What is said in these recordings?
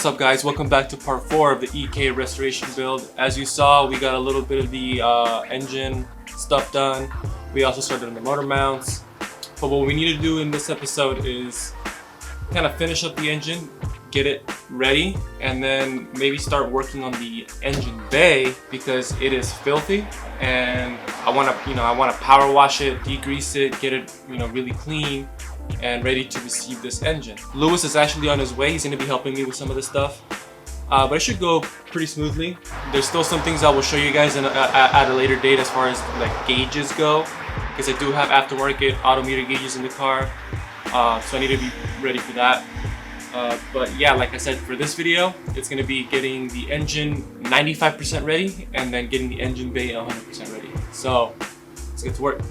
What's up guys, welcome back to part 4 of the EK restoration build. As you saw, we got a little bit of the engine stuff done. We also started on the motor mounts. But what we need to do in this episode is kind of finish up the engine, get it ready, and then maybe start working on the engine bay because it is filthy and I want to power wash it, degrease it, get it really clean and ready to receive this engine. Lewis is actually on his way. He's going to be helping me with some of this stuff, but it should go pretty smoothly. There's still some things I will show you guys at a later date as far as like gauges go, because I do have aftermarket autometer gauges in the car, so I need to be ready for that. But yeah, like I said, for this video, it's going to be getting the engine 95% ready and then getting the engine bay 100% ready. So let's get to work.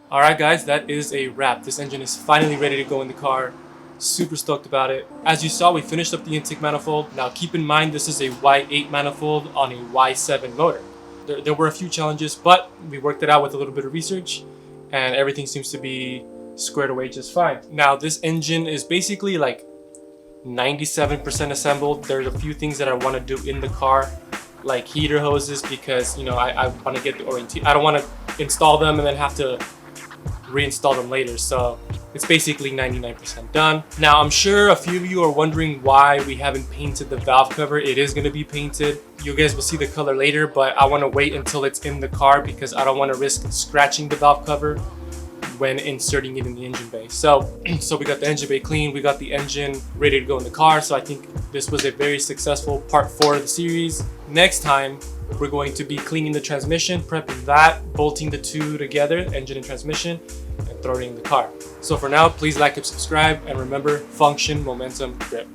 Alright guys, that is a wrap. This engine is finally ready to go in the car. Super stoked about it. As you saw, we finished up the intake manifold. Now keep in mind this is a Y8 manifold on a Y7 motor. There were a few challenges, but we worked it out with a little bit of research and everything seems to be squared away just fine. Now this engine is basically like 97% assembled. There's a few things that I want to do in the car, like heater hoses, because I want to get the orientation. I don't want to install them and then have to reinstall them later. So it's basically 99% done. Now I'm sure a few of you are wondering why we haven't painted the valve cover. It is going to be painted. You guys will see the color later, but I want to wait until it's in the car because I don't want to risk scratching the valve cover when inserting it in the engine bay. So we got the engine bay clean, we got the engine ready to go in the car. So I think this was a very successful part 4 of the series. Next time we're going to be cleaning the transmission, prepping that, bolting the two together, engine and transmission, and throwing it in the car. So for now, please like and subscribe, and remember, function, momentum, grip.